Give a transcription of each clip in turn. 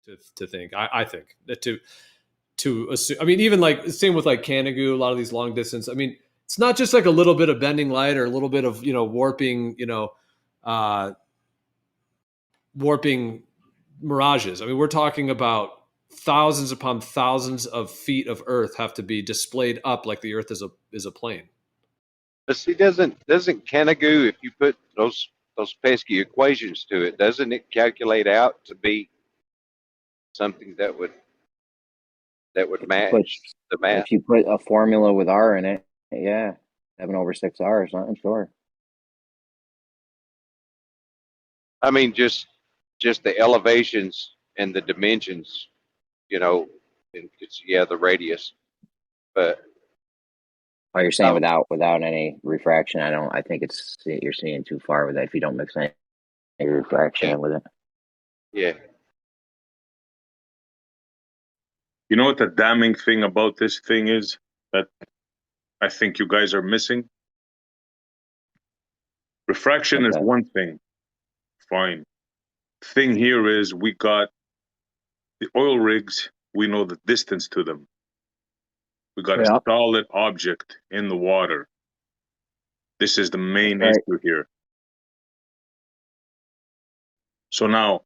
to think. I think that to assume. I mean, even like same with like Canigou, a lot of these long distance. I mean, it's not just like a little bit of bending light or a little bit of warping, warping mirages. I mean, we're talking about thousands upon thousands of feet of Earth have to be displayed up like the Earth is a plane. But see, doesn't Canigou, if you put those pesky equations to it, doesn't it calculate out to be something that would match the math? If you put a formula with R in it, yeah, 7/6R or something, sure. I mean, just the elevations and the dimensions, and it's the radius, but. Oh, you're saying without any refraction? I think you're seeing too far with that if you don't mix any refraction with it. Yeah. You know what the damning thing about this thing is that I think you guys are missing? Refraction is one thing. Fine. Thing here is we got the oil rigs, we know the distance to them. We got a solid object in the water. This is the main issue here. So now,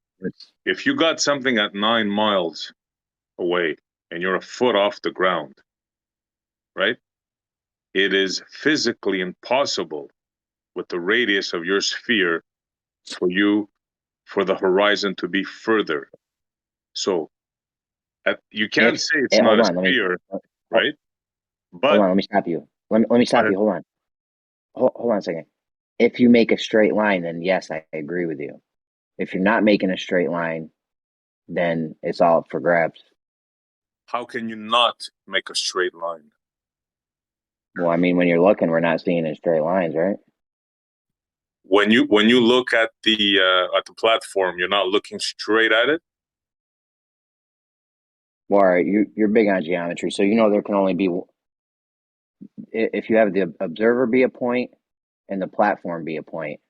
if you got something at 9 miles away and you're a foot off the ground, right? It is physically impossible with the radius of your sphere for the horizon to be further. So you can't say it's not a sphere, right? But hold on, let me stop you. Let me stop you. Hold on. Hold on a second. If you make a straight line, then yes, I agree with you. If you're not making a straight line, then it's all up for grabs. How can you not make a straight line? Well, I mean, when you're looking, we're not seeing in straight lines, right? When you look at the platform, you're not looking straight at it. Well, all right, you're big on geometry, so there can only be, if you have the observer be a point and the platform be a point,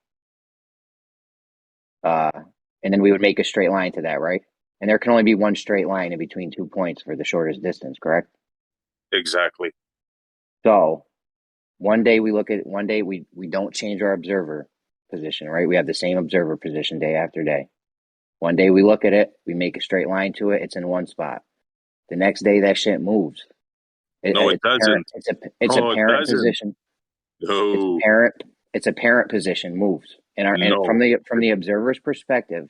and then we would make a straight line to that, right? And there can only be one straight line in between 2 points for the shortest distance, correct? Exactly. So one day we don't change our observer position, right? We have the same observer position day after day. One day we look at it, we make a straight line to it, it's in one spot. The next day that shit moves. It doesn't. It's a parent position. No. It's a parent position moves. And from the observer's perspective,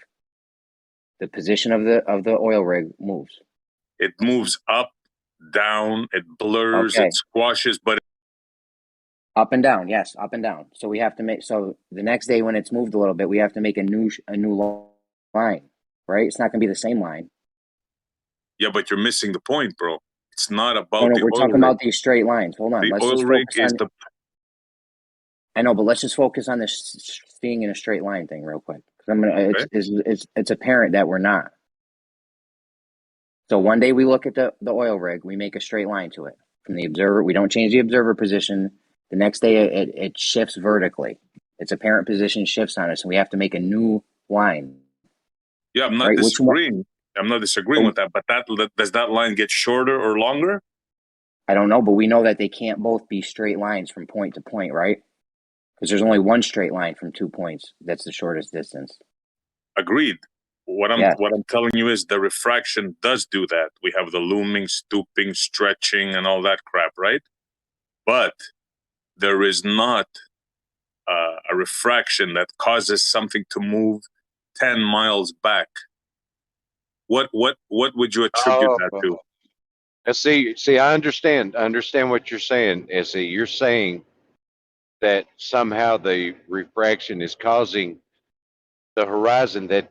the position of the oil rig moves. It moves up, down, it blurs, it squashes, but up and down, yes, up and down. So we have to the next day when it's moved a little bit, we have to make a new line, right? It's not going to be the same line. Yeah, but you're missing the point, bro. It's not about we're talking about these straight lines. Hold on. The oil rig is the. I know, but let's just focus on this being in a straight line thing real quick. It's apparent that we're not. So one day we look at the oil rig, we make a straight line to it from the observer. We don't change the observer position. The next day it shifts vertically. Its apparent position shifts on us, and we have to make a new line. Yeah, I'm not disagreeing. I'm not disagreeing with that, but does that line get shorter or longer? I don't know, but we know that they can't both be straight lines from point to point, right? Because there's only one straight line from 2 points. That's the shortest distance. Agreed. What I'm telling you is the refraction does do that. We have the looming, stooping, stretching, and all that crap, right? But there is not a refraction that causes something to move 10 miles back. What would you attribute that to? See, I understand what you're saying. See, you're saying that somehow the refraction is causing the horizon that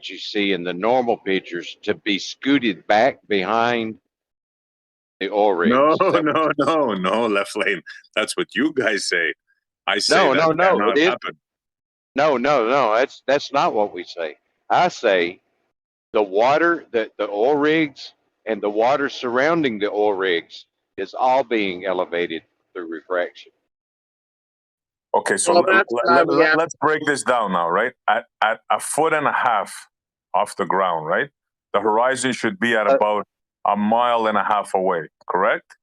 you see in the normal pictures to be scooted back behind the oil rig. No, left lane. That's what you guys say. I say no. Cannot happen. No. That's not what we say. I say the water, the oil rigs, and the water surrounding the oil rigs is all being elevated through refraction. Okay, so let's break this down now, right? At 1.5 feet off the ground, right? The horizon should be at about 1.5 miles away, correct?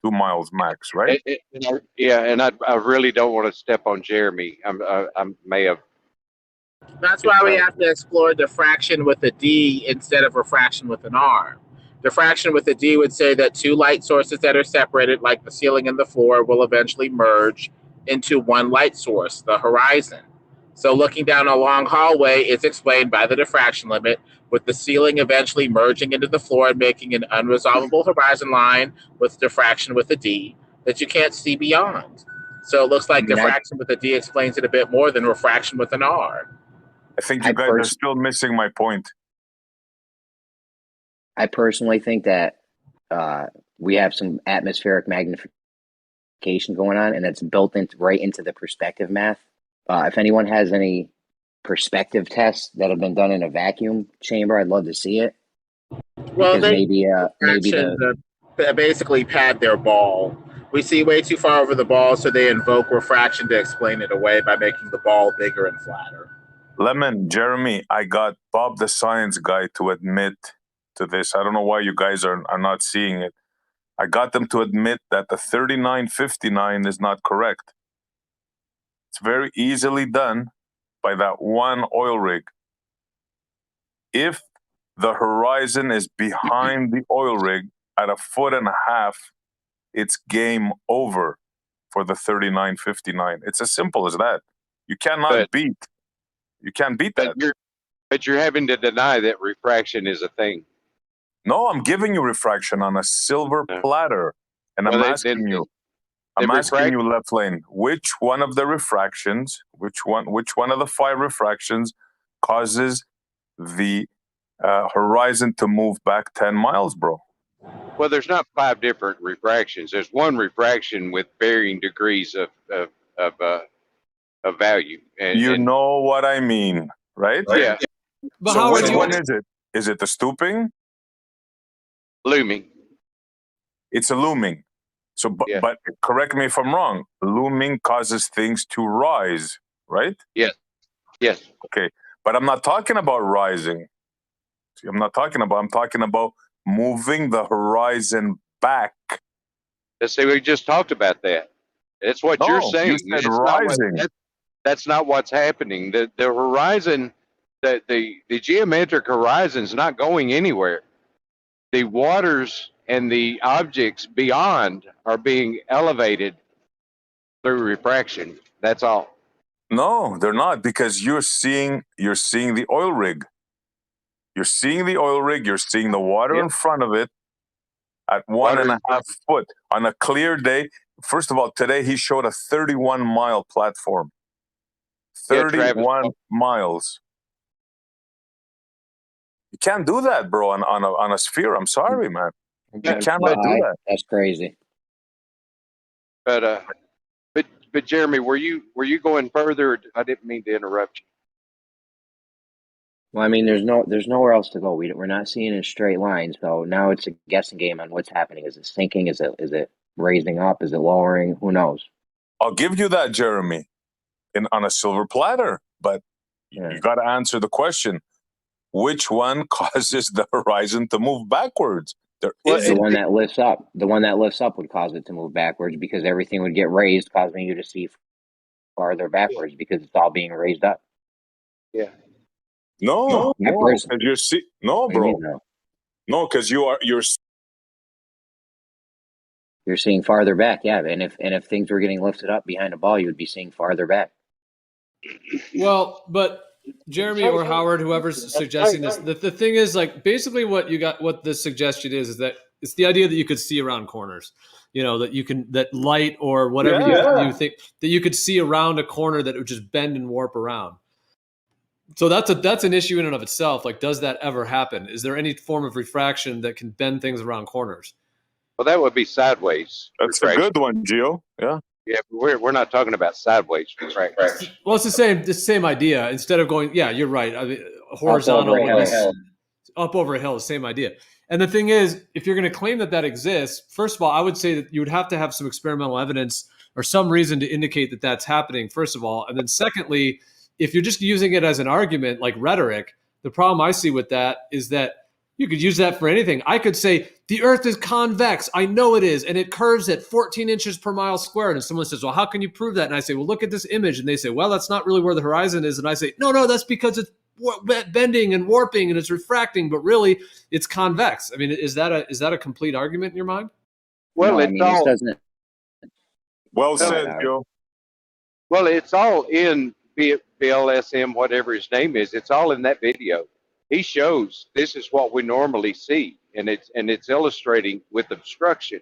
2 miles max, right? And I really don't want to step on Jeremy. I may have. That's why we have to explore diffraction with a D instead of refraction with an R. Diffraction with a D would say that two light sources that are separated, like the ceiling and the floor, will eventually merge into one light source, the horizon. So looking down a long hallway is explained by the diffraction limit, with the ceiling eventually merging into the floor and making an unresolvable horizon line with diffraction with a D that you can't see beyond. So it looks like diffraction with a D explains it a bit more than refraction with an R. I think you guys are still missing my point. I personally think that we have some atmospheric magnification going on, and that's built right into the perspective math. If anyone has any perspective tests that have been done in a vacuum chamber, I'd love to see it. Well, they basically pad their ball. We see way too far over the ball, so they invoke refraction to explain it away by making the ball bigger and flatter. Lemon, Jeremy, I got Bob the science guy to admit to this. I don't know why you guys are not seeing it. I got them to admit that the 3959 is not correct. It's very easily done by that one oil rig. If the horizon is behind the oil rig at 1.5 feet, it's game over for the 3959. It's as simple as that. You cannot beat. You can't beat that. But you're having to deny that refraction is a thing. No, I'm giving you refraction on a silver platter, and I'm asking you, left lane, which one of the refractions, which one of the 5 refractions causes the horizon to move back 10 miles, bro? Well, there's not 5 different refractions. There's one refraction with varying degrees of value. And know what I mean, right? Yeah. But so which one is it? Is it the stooping? Looming. It's a looming. So, but correct me if I'm wrong. Looming causes things to rise, right? Yes. Yes. Okay. But I'm not talking about rising. See, I'm talking about moving the horizon back. Let's say we just talked about that. That's what you're saying. You said rising. That's not what's happening. The horizon, the geometric horizon is not going anywhere. The waters and the objects beyond are being elevated through refraction. That's all. No, they're not, because you're seeing the oil rig. You're seeing the oil rig. You're seeing the water in front of it at 1.5 feet on a clear day. First of all, today he showed a 31-mile platform. 31 miles. You can't do that, bro, on a sphere. I'm sorry, man. You cannot do that. That's crazy. But Jeremy, were you going further? I didn't mean to interrupt you. Well, I mean, there's nowhere else to go. We're not seeing a straight line, so now it's a guessing game on what's happening. Is it sinking? Is it raising up? Is it lowering? Who knows? I'll give you that, Jeremy, on a silver platter. But you got to answer the question: which one causes the horizon to move backwards? The one that lifts up. The one that lifts up would cause it to move backwards, because everything would get raised, causing you to see farther backwards because it's all being raised up. Yeah. No, because you're bro. No, because you're seeing farther back. Yeah, and if things were getting lifted up behind a ball, you would be seeing farther back. Well, but Jeremy or Howard, whoever's suggesting this, the thing is, like, basically what the suggestion is that it's the idea that you could see around corners. You know, that light or whatever you think that you could see around a corner that would just bend and warp around. So that's an issue in and of itself. Like, does that ever happen? Is there any form of refraction that can bend things around corners? Well, that would be sideways. That's refraction. A good one, Gio. Yeah. Yeah, but we're not talking about sideways refraction. Well, it's the same idea. Instead of going, you're right. I mean, horizontal, up over a hill, same idea. And the thing is, if you're going to claim that exists, first of all, I would say that you would have to have some experimental evidence or some reason to indicate that that's happening, first of all. And then secondly, if you're just using it as an argument, like rhetoric, the problem I see with that is that You could use that for anything. I could say the Earth is convex. I know it is, and it curves at 14 inches per mile squared. And someone says, "Well, how can you prove that?" And I say, "Well, look at this image." And they say, "Well, that's not really where the horizon is." And I say, "No, that's because it's bending and warping and it's refracting, but really, it's convex." I mean, is that a complete argument in your mind? Well, No, I it's mean, this all doesn't. Well Go ahead, said, Howard. Joe. well, it's all in BLSM, whatever his name is. It's all in that video. He shows this is what we normally see, and it's illustrating with obstruction.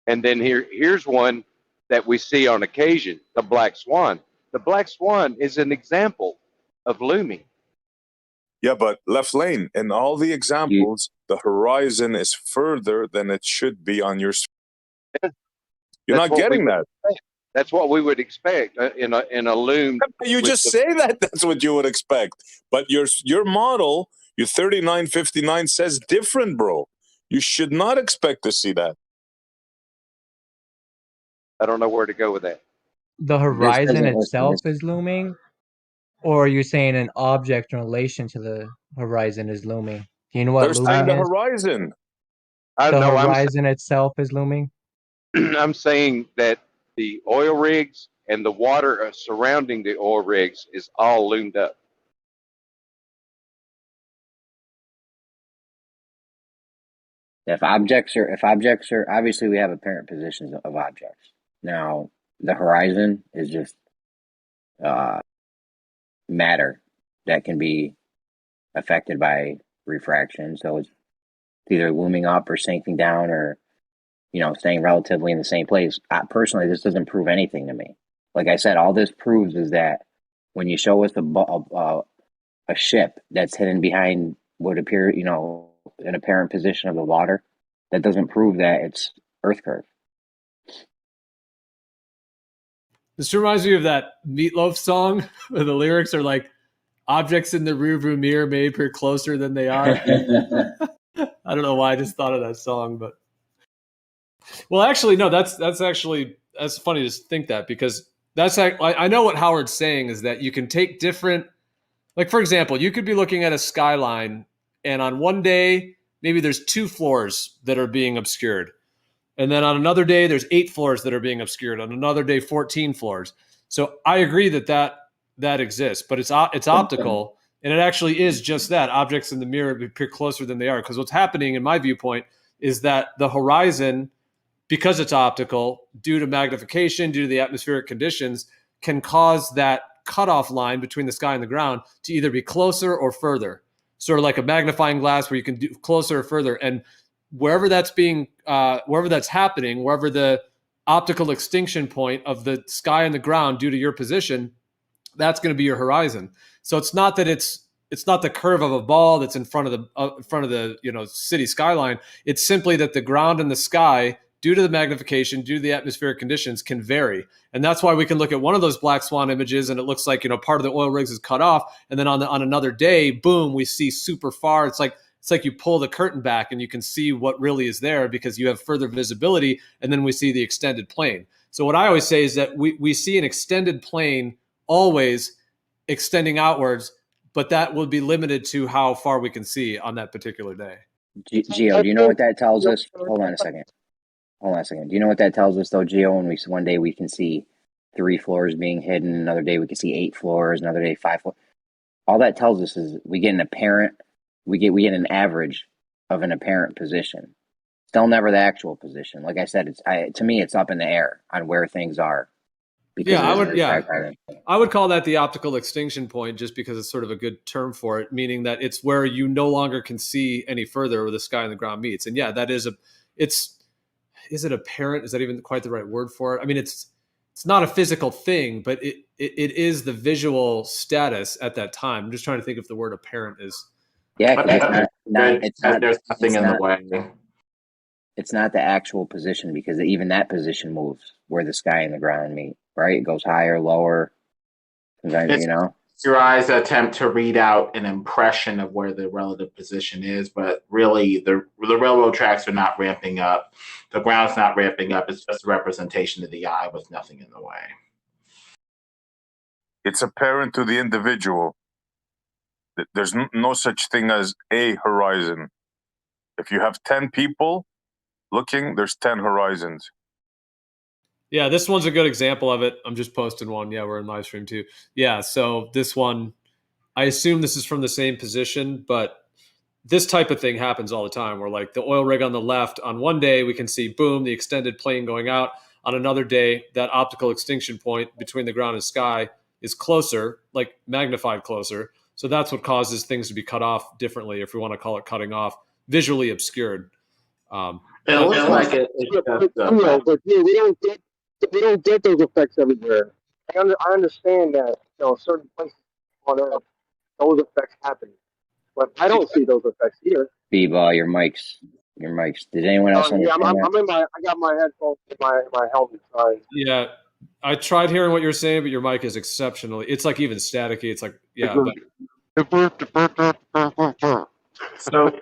And then here's one that we see on occasion, the black swan. The black swan is an example of looming. Yeah, but left lane, in all the You, examples, the horizon is further than it should be on your screen. You're That's not what we getting would that. expect. That's what we would expect in a loom. You With just the, say that that's what you would expect. But your model, your 3959 says different, bro. You should not expect to see that. I don't know where to go with that. The this horizon doesn't listen. itself This is looming, or are you saying an object in relation to the horizon is looming? Do you know what They're saying looming the is? horizon. I The know horizon itself is looming. I'm saying that the oil rigs and the water surrounding the oil rigs is all loomed up. if objects are obviously we have apparent positions of objects. Now the horizon is just uh, matter that can be affected by refraction. So it's either looming up or sinking down, or staying relatively in the same place. Personally, this doesn't prove anything to me. Like I said, all this proves is that when you show us a ship that's hidden behind what appear, an apparent position of the water, that doesn't prove that it's Earth curve. This reminds me of that Meatloaf song where the lyrics are like, "Objects in the rearview mirror may appear closer than they are." I don't know why I just thought of that song, but well, actually, no, that's funny to think that, because I know what Howard's saying is that you can take different, like for example, you could be looking at a skyline, and on one day maybe there's 2 floors that are being obscured. And then on another day, there's 8 floors that are being obscured. On another day, 14 floors. So I agree that exists, but it's optical, and it actually is just that. Objects in the mirror appear closer than they are, because what's happening, in my viewpoint, is that the horizon, because it's optical, due to magnification, due to the atmospheric conditions, can cause that cutoff line between the sky and the ground to either be closer or further, sort of like a magnifying glass where you can do closer or further. And wherever that's happening, wherever the optical extinction point of the sky and the ground due to your position, that's going to be your horizon. So it's not the curve of a ball that's in front of the city skyline. It's simply that the ground and the sky, due to the magnification, due to the atmospheric conditions, can vary. And that's why we can look at one of those black swan images and it looks like, part of the oil rigs is cut off. And then on another day, boom, we see super far. It's like you pull the curtain back and you can see what really is there because you have further visibility. And then we see the extended plane. So what I always say is that we see an extended plane always extending outwards, but that will be limited to how far we can see on that particular day. Gio, do you know what that tells us? Hold on a second. Do you know what that tells us, though, Gio? When one day we can see 3 floors being hidden, another day we can see 8 floors, another day 5 floors. All that tells us is we get an average of an apparent position. Still never the actual position. Like I said, to me it's up in the air on where things are. I would call that the optical extinction point, just because it's sort of a good term for it, meaning that it's where you no longer can see any further where the sky and the ground meets. And yeah, is it apparent? Is that even quite the right word for it? I mean, it's not a physical thing, but it is the visual status at that time. I'm just trying to think if the word apparent is. Yeah, it's not. There's nothing in the way. It's not the actual position, because even that position moves where the sky and the ground meet. Right? It goes higher, lower. Sometimes, your eyes attempt to read out an impression of where the relative position is, but really the railroad tracks are not ramping up. The ground's not ramping up. It's just a representation of the eye with nothing in the way. It's apparent to the individual. There's no such thing as a horizon. If you have 10 people looking, there's 10 horizons. Yeah, this one's a good example of it. I'm just posting one. Yeah, we're in live stream too. Yeah, so this one, I assume this is from the same position, but this type of thing happens all the time where like the oil rig on the left, on one day we can see, boom, the extended plane going out. On another day, that optical extinction point between the ground and sky is closer, like magnified closer. So that's what causes things to be cut off differently, if we want to call it cutting off, visually obscured. It looks like it's just but yeah, we don't get those effects everywhere. I understand that certain places on Earth those effects happen, but I don't see those effects here. B-ball, your mics. Did anyone else Yeah, understand that? I'm in my. I got my headphones in my helmet. Sorry. Yeah, I tried hearing what you're saying, but your mic is exceptionally. It's like even staticky. It's like So,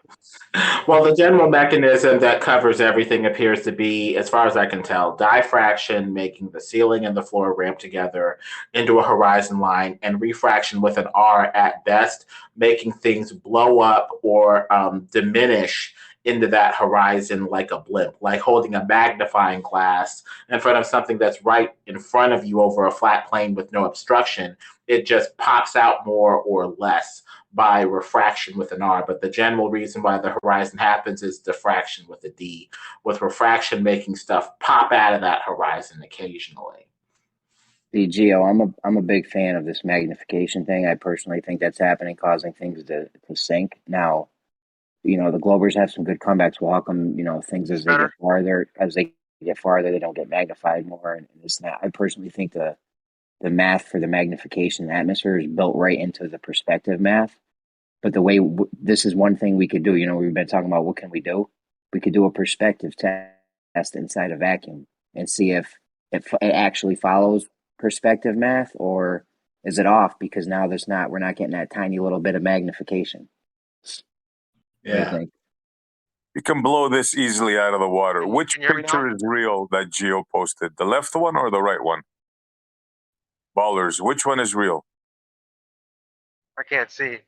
well, the general mechanism that covers everything appears to be, as far as I can tell, diffraction, making the ceiling and the floor ramp together into a horizon line, and refraction with an R at best, making things blow up or diminish into that horizon like a blimp, like holding a magnifying glass in front of something that's right in front of you over a flat plane with no obstruction. It just pops out more or less by refraction with an R, but the general reason why the horizon happens is diffraction with a D, with refraction making stuff pop out of that horizon occasionally. See, Geo, I'm a big fan of this magnification thing. I personally think that's happening, causing things to sink. Now, the Globers have some good comebacks. Well, how come, things as they get farther, they don't get magnified more and this and that. I personally think the math for the magnification atmosphere is built right into the perspective math. But the way this is one thing we could do, we've been talking about what can we do? We could do a perspective test inside a vacuum and see if it actually follows perspective math, or is it off because now we're not getting that tiny little bit of magnification. Yeah. What do you think? You can blow this easily out of the water. Which picture is real that Geo posted? The left one or the right one? Ballers, which one is real? I can't see.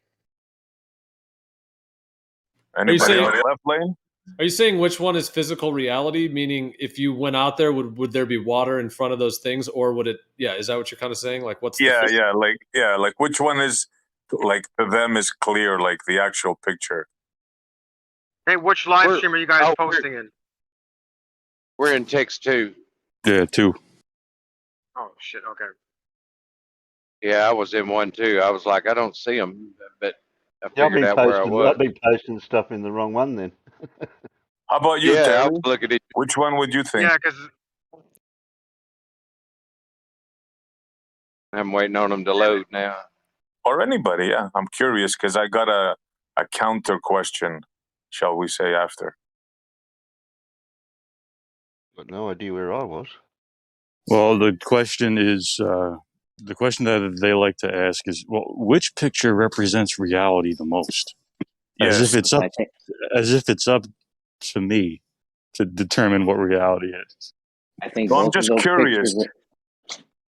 Anybody on the left lane? Are you saying which one is physical reality? Meaning, if you went out there, would there be water in front of those things, or would it? Yeah, is that what you're kind of saying? Like, what's like which one is like to them is clear, like the actual picture? Hey, which live stream are you guys posting in? We're in text 2. Yeah, 2. Oh shit. Okay. Yeah, I was in 1 too. I was like, I don't see them, but I figured out where I was. I've been posting stuff in the wrong one then. How about you, Yeah, Terry? I was looking at. Which one would you think? Yeah, because I'm waiting on them to load now. Or anybody, yeah. I'm curious because I got a counter question, shall we say, after. Got no idea where I was. Well, the question that they like to ask is, well, which picture represents reality the most? As if it's up to me to determine what reality is. I think I'm just curious.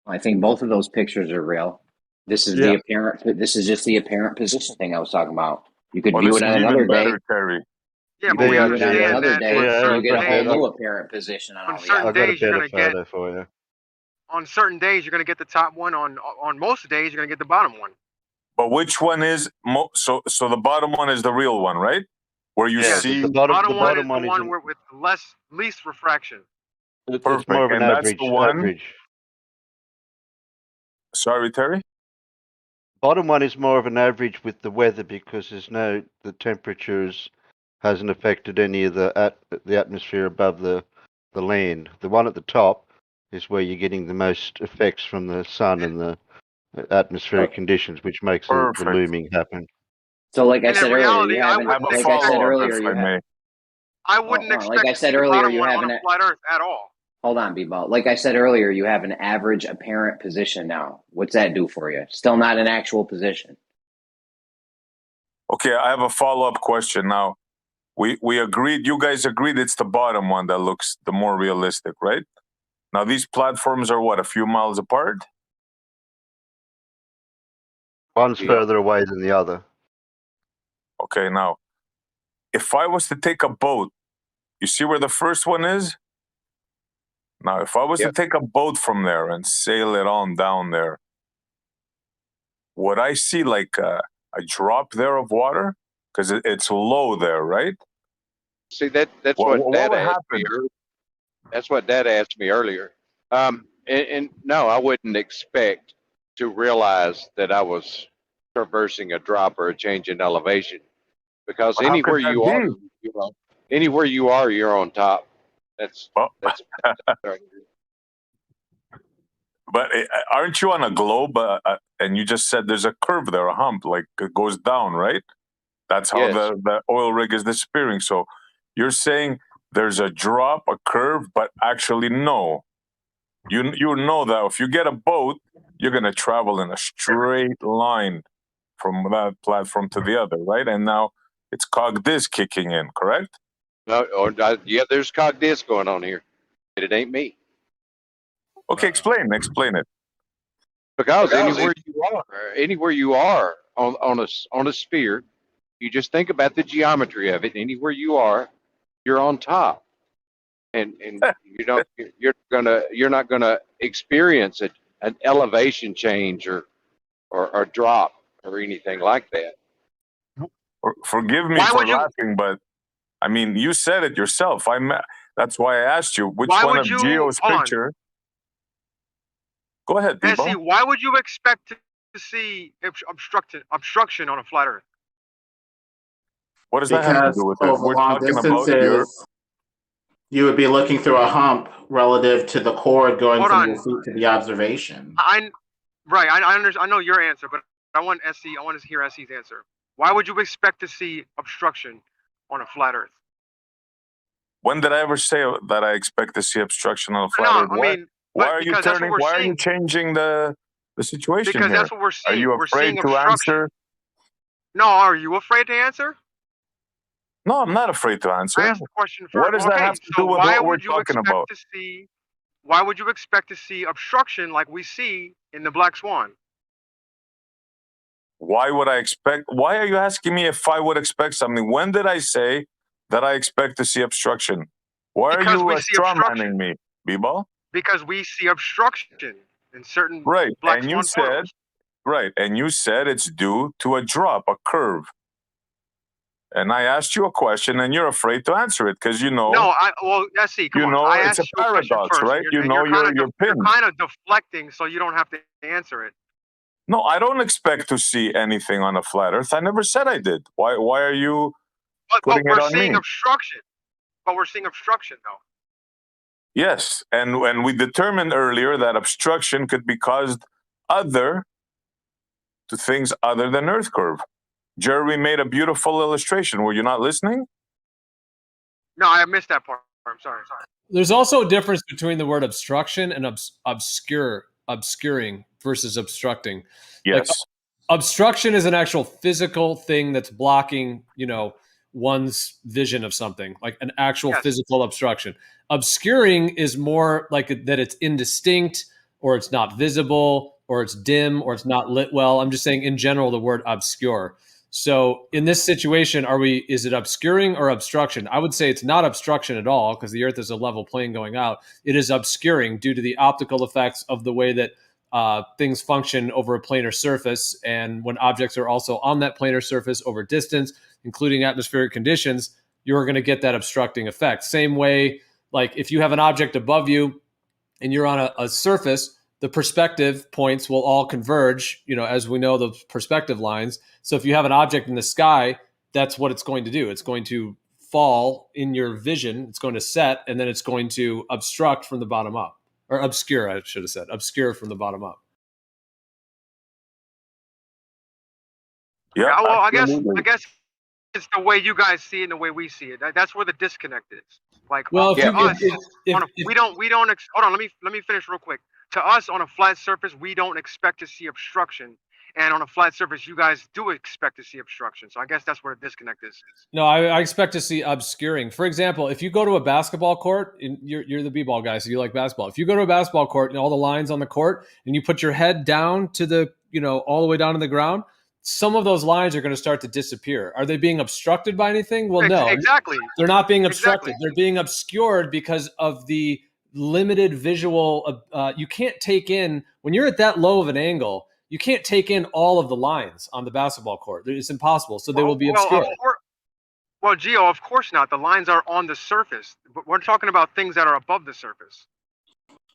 I think both of those pictures are real. This is the apparent. This is just the apparent position thing I was talking about. You could view it on another day. Terry. yeah, but we understand that You get a whole new apparent position on all the certain others. days you're gonna get. For you. On certain days, you're gonna get the top one. On most days, you're gonna get the bottom one. But which one is so the bottom one is the real one, right? Where you see the bottom one is one the one with least refraction. Perfect. More of an And that's average. the one. Sorry, Terry? Bottom one is more of an average with the weather because the temperatures hasn't affected any of the atmosphere above the land. The one at the top is where you're getting the most effects from the sun and the atmospheric conditions, which makes the looming happen. So, like I said reality, earlier, I wouldn't expect. Like I said earlier, you have on a flat Earth at all. Hold on, B-ball. Like I said earlier, you have an average apparent position now. What's that do for you? Still not an actual position. Okay, I have a follow-up question now. We agreed, you guys agreed it's the bottom one that looks the more realistic, right? Now these platforms are what, a few miles apart? One's further away than the other. Okay, now if I was to take a boat, you see where the first one is? Now, if I was to take a boat from there and sail it on down there, would I see like a drop there of water? Because it's low there, right? See, that's What what Dad would asked me. happen? That's what Dad asked me earlier. And no, I wouldn't expect to realize that I was traversing a drop or a change in elevation, because How could anywhere that you are, be? anywhere you are, you're on top. That's Well, that's. but aren't you on a globe? And you just said there's a curve there, a hump, like it goes down, right? That's how Yes. the oil rig is disappearing. So you're saying there's a drop, a curve, but actually no. You know that if you get a boat, you're gonna travel in a straight line from that platform to the other, right? And now it's cog dis kicking in, correct? No, yeah, there's cog disc going on here. It ain't me. Okay, explain it. Because anywhere you are on a sphere, you just think about the geometry of it. Anywhere you are, you're on top, and you're not gonna experience an elevation change or drop or anything like that. Forgive me Why for would you- laughing, but I mean, you said it yourself. That's why I asked you which Why one would of you- Gio's hold on. picture. Go ahead, And people. see, why would you expect to see obstruction on a flat Earth? What does that have to Because do with it? over We're long talking about your. distances, you would be looking through a hump relative to the cord going Hold from on. your feet to the observation. I know your answer, but I want to hear SC's answer. Why would you expect to see obstruction on a flat Earth? When did I ever say that I expect to see obstruction on a flat No, Earth? I mean, why but are you because that's what turning? we're Why are you seeing. changing the situation Because here? that's what we're Are seeing. you We're afraid seeing to obstruction. answer? No, are you afraid to answer? No, I'm not afraid to answer. I asked the question first. What does that Okay, have to so do with why what we're would you talking expect about? to see? Why would you expect to see obstruction like we see in the Black Swan? Why would I expect? Why are you asking me if I would expect something? When did I say that I expect to see obstruction? Why Because are you we see strawmanning obstruction. me, B-ball? Because we see obstruction in certain Right, Black and you Swan said, photos. right, and you said it's due to a drop, a curve. And I asked you a question, and you're afraid to answer it because Let's see. Come you on. know I it's asked a you a question paradox, first, right? and You know you're pinned. you're kind of deflecting, so you don't have to answer it. No, I don't expect to see anything on a flat Earth. I never said I did. Why are you But putting it we're on seeing me? obstruction. But we're seeing obstruction, though. Yes, and we determined earlier that obstruction could be caused to things other than Earth curve. Jeremy made a beautiful illustration. Were you not listening? No, I missed that part. I'm sorry. There's also a difference between the word obstruction and obscuring versus obstructing. Yes. Like, obstruction is an actual physical thing that's blocking, one's vision of something, like an actual physical obstruction. Obscuring is more like that it's indistinct, or it's not visible, or it's dim, or it's not lit well. I'm just saying in general the word obscure. So in this situation, is it obscuring or obstruction? I would say it's not obstruction at all, because the Earth is a level plane going out. It is obscuring due to the optical effects of the way that things function over a planar surface. And when objects are also on that planar surface over distance, including atmospheric conditions, you're going to get that obstructing effect. Same way, like if you have an object above you and you're on a surface, the perspective points will all converge, as we know, the perspective lines. So if you have an object in the sky, that's what it's going to do. It's going to fall in your vision. It's going to set, and then it's going to obstruct from the bottom up. Or obscure, I should have said. Obscure from the bottom up. Yeah, well, I guess it's the way you guys see it and the way we see it. That's where the disconnect is. Like, well, hold on, let me finish real quick. To us, on a flat surface, we don't expect to see obstruction, and on a flat surface, you guys do expect to see obstruction. So I guess that's where the disconnect is. No, I expect to see obscuring. For example, if you go to a basketball court, and you're the b-ball guy, so you like basketball. If you go to a basketball court and all the lines on the court, and you put your head down to the, all the way down to the ground, some of those lines are going to start to disappear. Are they being obstructed by anything? Well, no, Exactly. they're not being obstructed. Exactly. They're being obscured because of the limited visual. You can't take in, when you're at that low of an angle, you can't take in all of the lines on the basketball court. It's impossible. So they will be obscured. Well, Gio, of course not. The lines are on the surface, but we're talking about things that are above the surface.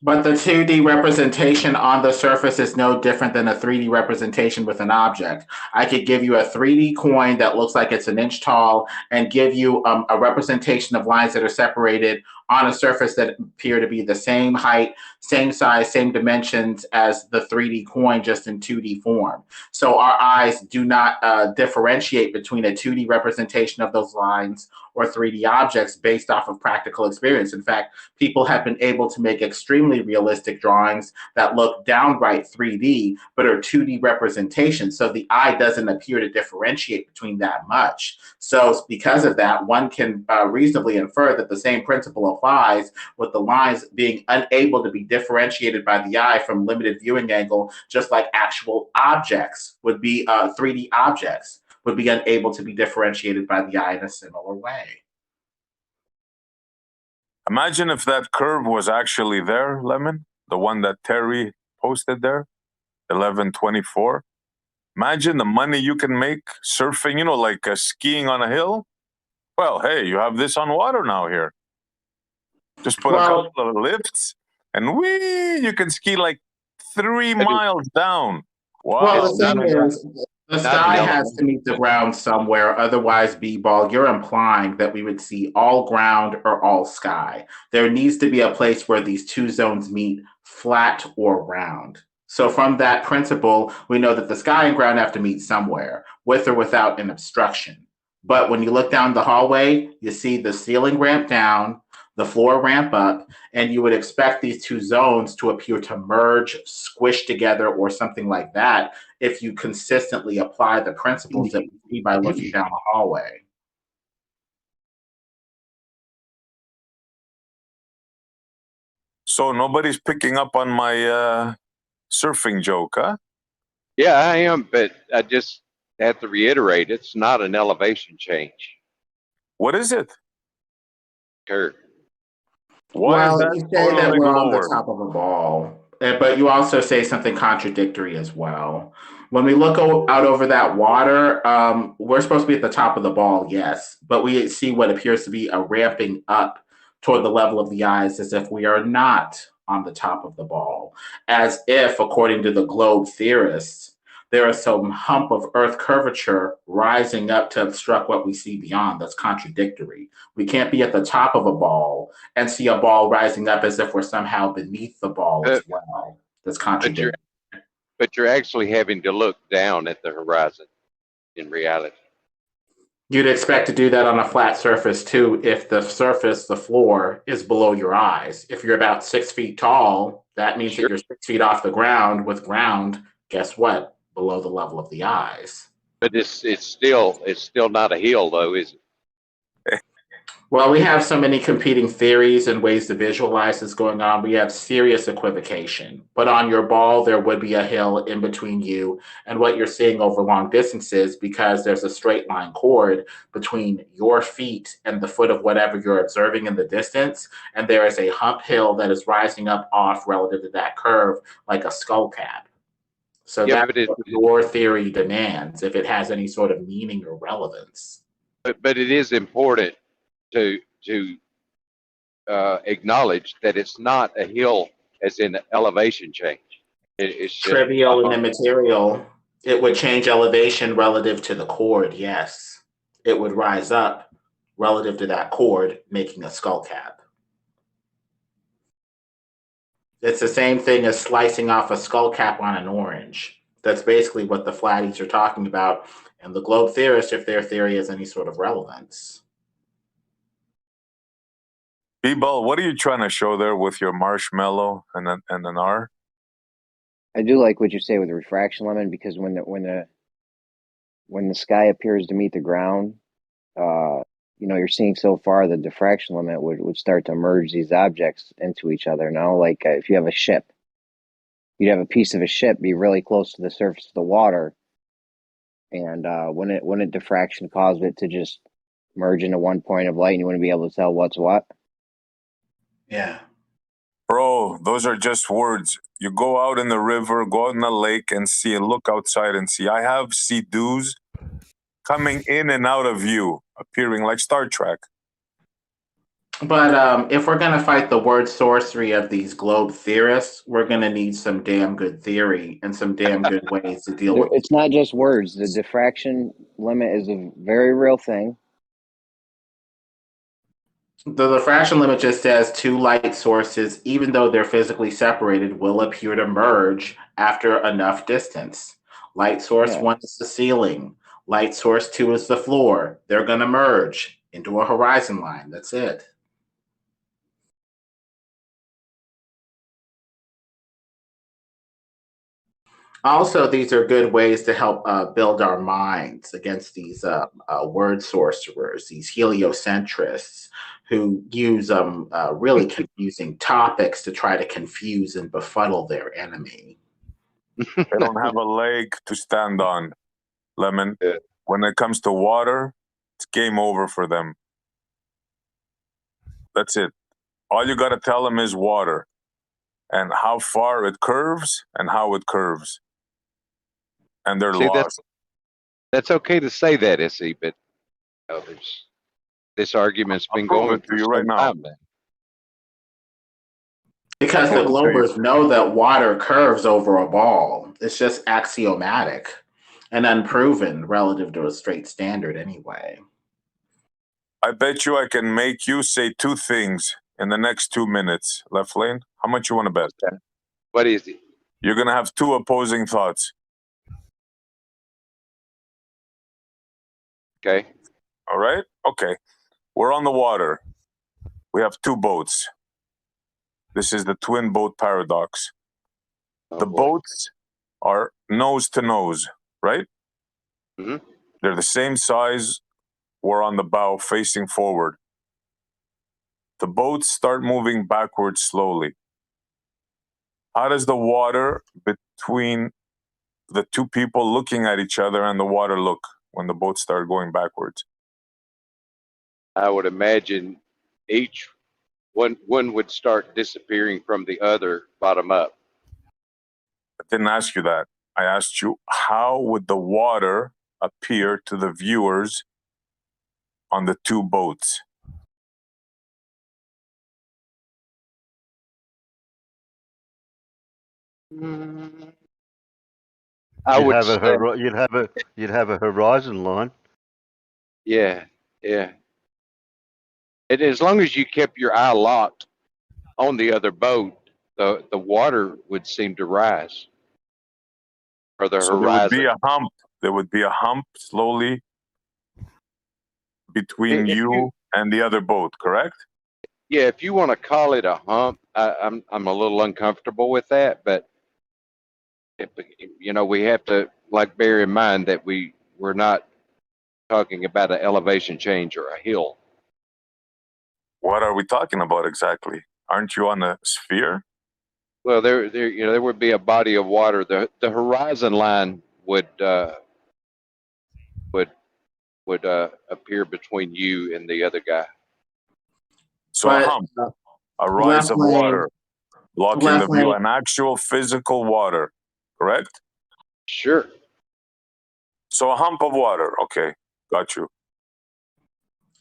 But the 2D representation on the surface is no different than a 3D representation with an object. I could give you a 3D coin that looks like it's an inch tall and give you a representation of lines that are separated on a surface that appear to be the same height, same size, same dimensions as the 3D coin, just in 2D form. So our eyes do not differentiate between a 2D representation of those lines or 3D objects based off of practical experience. In fact, people have been able to make extremely realistic drawings that look downright 3D, but are 2D representations. So the eye doesn't appear to differentiate between that much. So because of that, one can reasonably infer that the same principle applies with the lines being unable to be differentiated by the eye from limited viewing angle, just like actual objects would be 3D objects would be unable to be differentiated by the eye in a similar way. Imagine if that curve was actually there, Lemon, the one that Terry posted there, 1124. Imagine the money you can make surfing, like skiing on a hill. Well, hey, you have this on water now here. Just put a couple of lifts and you can ski like 3 miles down. Wow. Well, the thing is, the sky has to meet the ground somewhere. Otherwise, B-Ball, you're implying that we would see all ground or all sky. There needs to be a place where these two zones meet, flat or round. So from that principle, we know that the sky and ground have to meet somewhere, with or without an obstruction. But when you look down the hallway, you see the ceiling ramp down, the floor ramp up, and you would expect these two zones to appear to merge, squish together, or something like that if you consistently apply the principles that we see by looking down the hallway. So nobody's picking up on my surfing joke, huh? Yeah, I am, but I just have to reiterate, it's not an elevation change. What is it? Curve. Why is that you say that totally we're on the lower? top of a ball, but you also say something contradictory as well. When we look out over that water, we're supposed to be at the top of the ball, yes, but we see what appears to be a ramping up toward the level of the eyes as if we are not on the top of the ball, as if, according to the globe theorists, there is some hump of Earth curvature rising up to obstruct what we see beyond. That's contradictory. We can't be at the top of a ball and see a ball rising up as if we're somehow beneath the ball as well. That's contradictory. But you're actually having to look down at the horizon in reality. You'd expect to do that on a flat surface too if the surface, the floor, is below your eyes. If you're about 6 feet tall, that means that you're 6 feet off the ground with ground, guess what? Below the level of the eyes. But it's still not a hill though, is it? Well, we have so many competing theories and ways to visualize this going on. We have serious equivocation. But on your ball, there would be a hill in between you and what you're seeing over long distances because there's a straight line chord between your feet and the foot of whatever you're observing in the distance. And there is a hump hill that is rising up off relative to that curve like a skull cap. So that's what your theory demands, if it has any sort of meaning or relevance. But it is important to acknowledge that it's not a hill as in elevation change. It's just trivial and immaterial. It would change elevation relative to the chord, yes. It would rise up relative to that chord, making a skull cap. It's the same thing as slicing off a skull cap on an orange. That's basically what the flatties are talking about, and the globe theorists, if their theory has any sort of relevance. B-Ball, what are you trying to show there with your marshmallow and an R? I do like what you say with the refraction lemon because when the sky appears to meet the ground, you're seeing so far the diffraction limit would start to merge these objects into each other. Now, like if you have a ship, you'd have a piece of a ship be really close to the surface of the water, And wouldn't diffraction cause it to just merge into one point of light, and you wouldn't be able to tell what's what? Yeah. Bro, those are just words. You go out in the river, go out in the lake and see, and look outside and see. I have sea-doos coming in and out of view, appearing like Star Trek. But if we're going to fight the word sorcery of these globe theorists, we're going to need some damn good theory and some damn good ways to deal with it. It's not just words. The diffraction limit is a very real thing. The diffraction limit just says two light sources, even though they're physically separated, will appear to merge after enough distance. Light source 1 is the ceiling. Light source 2 is the floor. They're going to merge into a horizon line. That's it. Also, these are good ways to help build our minds against these word sorcerers, these heliocentrists who use really confusing topics to try to confuse and befuddle their enemy. They don't have a leg to stand on, Lemon. When it comes to water, it's game over for them. That's it. All you got to tell them is water and how far it curves and how it curves. And they're lost. That's okay to say that, SE, but this argument's been going for you some right now. time now. Because the globers know that water curves over a ball. It's just axiomatic and unproven relative to a straight standard anyway. I bet you I can make you say two things in the next 2 minutes. Left lane, how much you want to bet? What is it? You're going to have two opposing thoughts. Okay. All right? Okay. We're on the water. We have two boats. This is the twin boat paradox. The boats are nose to nose, right? Mm-hmm. They're the same size. We're on the bow facing forward. The boats start moving backwards slowly. How does the water between the two people looking at each other and the water look when the boats start going backwards? I would imagine each one would start disappearing from the other bottom up. I didn't ask you that. I asked you, how would the water appear to the viewers on the two boats? You'd have a horizon line. Yeah, yeah. And as long as you kept your eye locked on the other boat, the water would seem to rise. Or the So horizon. there would be a hump. There would be a hump slowly between you and the other boat, correct? Yeah, if you want to call it a hump, I'm a little uncomfortable with that, but we have to bear in mind that we're not talking about an elevation change or a hill. What are we talking about exactly? Aren't you on a sphere? Well, there would be a body of water. The horizon line would appear between you and the other guy. So a hump, a rise of water, blocking the view, an actual physical water, correct? Sure. So a hump of water. Okay, got you.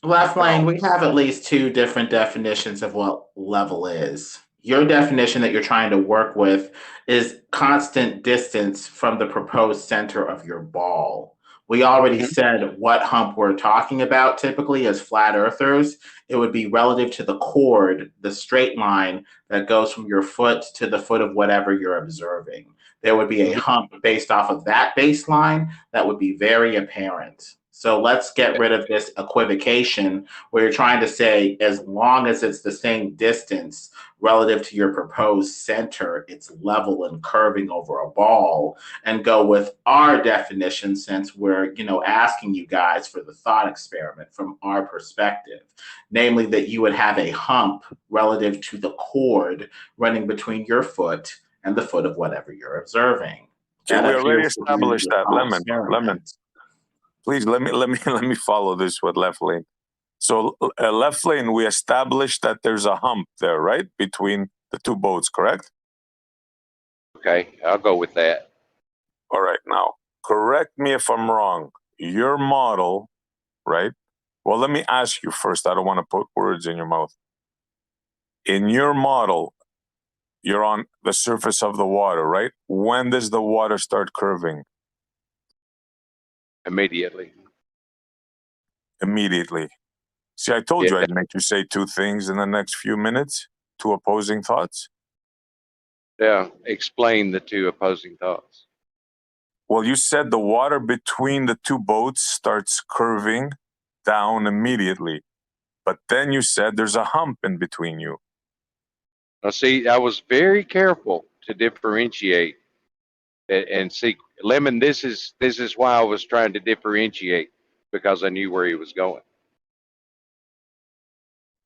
Left lane, we have at least two different definitions of what level is. Your definition that you're trying to work with is constant distance from the proposed center of your ball. We already said what hump we're talking about typically as flat earthers. It would be relative to the chord, the straight line that goes from your foot to the foot of whatever you're observing. There would be a hump based off of that baseline that would be very apparent. So let's get rid of this equivocation where you're trying to say as long as it's the same distance relative to your proposed center, it's level and curving over a ball, and go with our definition since we're, asking you guys for the thought experiment from our perspective, namely that you would have a hump relative to the chord running between your foot and the foot of whatever you're observing. Okay, we already established that, Lemon. Please let me let me follow this with left lane. So left lane, we established that there's a hump there, right, between the two boats, correct? Okay, I'll go with that. All right, now correct me if I'm wrong. Your model, right? Well, let me ask you first. I don't want to put words in your mouth. In your model, you're on the surface of the water, right? When does the water start curving? Immediately. Immediately. See, I told you Yeah. I'd make you say two things in the next few minutes, two opposing thoughts. Yeah. Explain the two opposing thoughts. Well, you said the water between the two boats starts curving down immediately. But then you said there's a hump in between you. Now, see, I was very careful to differentiate and see, Lemon. This is why I was trying to differentiate, because I knew where he was going.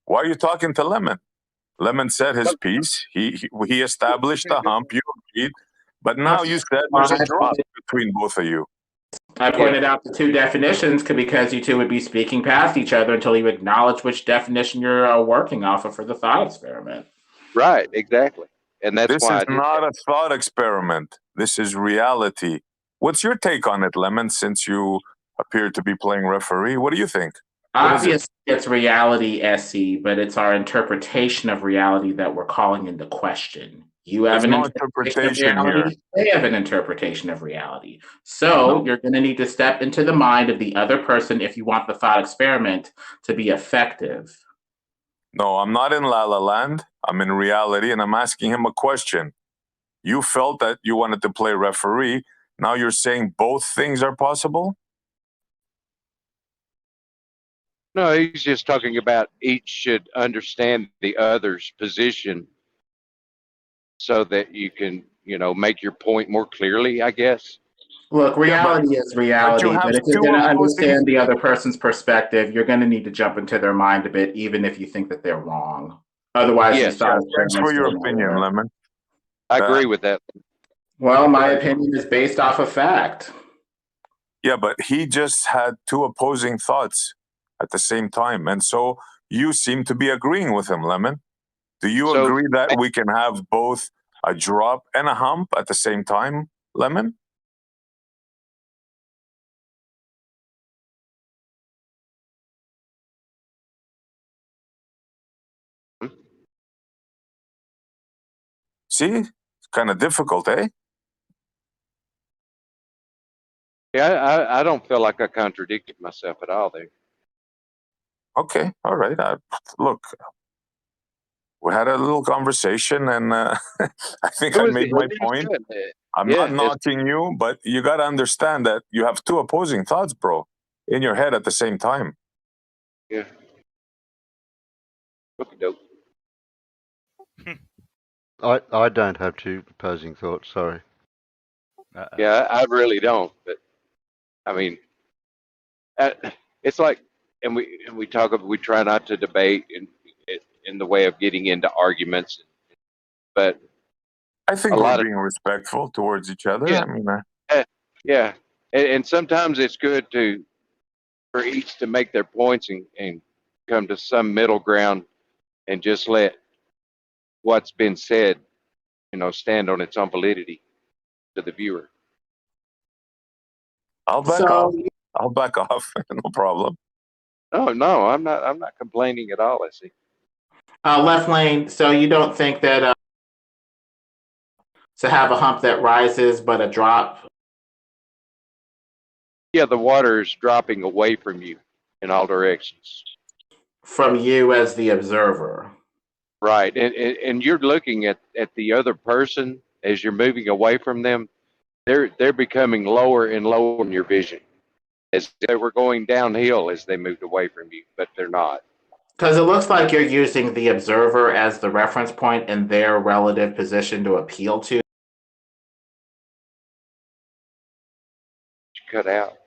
Why are you talking to Lemon? Lemon said his piece. He established a hump. You agreed, but now you said there's a drop between both of you. I pointed out the two definitions because you two would be speaking past each other until you acknowledge which definition you're working off of for the thought experiment. Right, exactly. And that's This why is I did not that. a thought experiment. This is reality. What's your take on it, Lemon, since you appear to be playing referee? What do you think? Obviously, it's reality, SC, but it's our interpretation of reality that we're calling into question. You have There's an no interpretation of interpretation here. reality. They have an interpretation of reality. So you're going to need to step into the mind of the other person if you want the thought experiment to be effective. No, I'm not in La La Land. I'm in reality, and I'm asking him a question. You felt that you wanted to play referee. Now you're saying both things are possible? No, he's just talking about each should understand the other's position so that you can, make your point more clearly, I guess. Look, reality is reality, but if you're going to understand the other person's perspective, you're going to need to jump into their mind a bit, even if you think that they're wrong. Otherwise, Yes. Thanks for your opinion, Lemon. I agree with that. Well, my opinion is based off of fact. Yeah, but he just had two opposing thoughts at the same time. And so you seem to be agreeing with him, Lemon. Do you agree that we can have both a drop and a hump at the same time, Lemon? See? It's kind of difficult, eh? Yeah, I don't feel like I contradicted myself at all there. Okay, all right. Look, we had a little conversation, and I think I made my point. I'm not knocking you, but you got to understand that you have two opposing thoughts, bro, in your head at the same time. Yeah. Okey-doke. I don't have two opposing thoughts. Sorry. Yeah, I really don't. But I mean, it's like, and we try not to debate in the way of getting into arguments, but I think we're being respectful towards each other. Yeah. I mean, yeah, and sometimes it's good for each to make their points and come to some middle ground and just let what's been said, stand on its own validity to the viewer. I'll back off. I'll back off. No problem. No, I'm not complaining at all. I see. Left lane. So you don't think that to have a hump that rises but a drop? Yeah, the water is dropping away from you in all directions. From you as the observer. Right, and you're looking at the other person as you're moving away from them. They're becoming lower and lower in your vision, as they were going downhill as they moved away from you, but they're not. Because it looks like you're using the observer as the reference point in their relative position to appeal to. Cut out.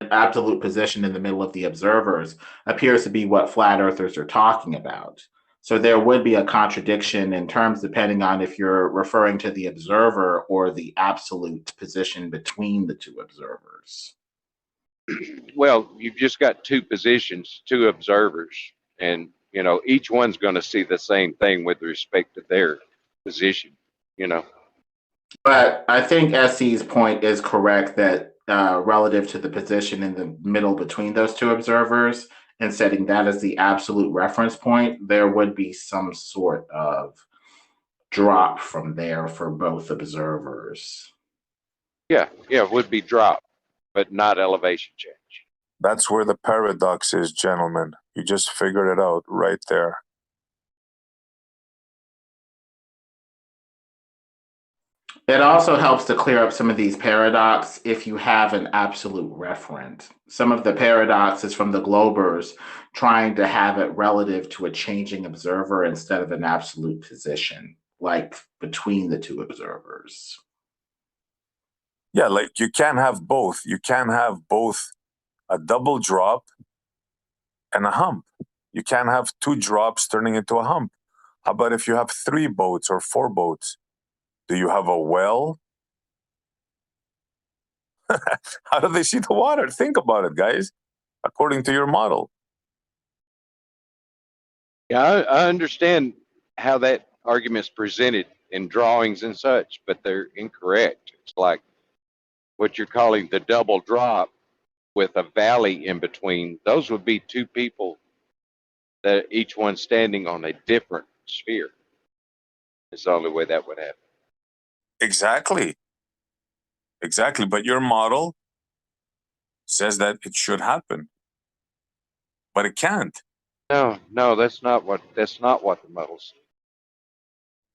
Absolute position in the middle of the observers appears to be what flat earthers are talking about. So there would be a contradiction in terms depending on if you're referring to the observer or the absolute position between the two observers. Well, you've just got two positions, two observers, and each one's going to see the same thing with respect to their position. You know. But I think SC's point is correct that relative to the position in the middle between those two observers and setting that as the absolute reference point, there would be some sort of drop from there for both observers. Yeah, it would be drop, but not elevation change. That's where the paradox is, gentlemen. You just figured it out right there. It also helps to clear up some of these paradox if you have an absolute referent. Some of the paradox is from the Globers trying to have it relative to a changing observer instead of an absolute position, like between the two observers. Yeah, like you can't have both. You can't have both a double drop and a hump. You can't have two drops turning into a hump. How about if you have 3 boats or 4 boats? Do you have a well? How do they see the water? Think about it, guys, according to your model. Yeah, I understand how that argument's presented in drawings and such, but they're incorrect. It's like what you're calling the double drop with a valley in between. Those would be two people that each one standing on a different sphere. It's the only way that would happen. Exactly. But your model says that it should happen, but it can't. No, that's not what the model says.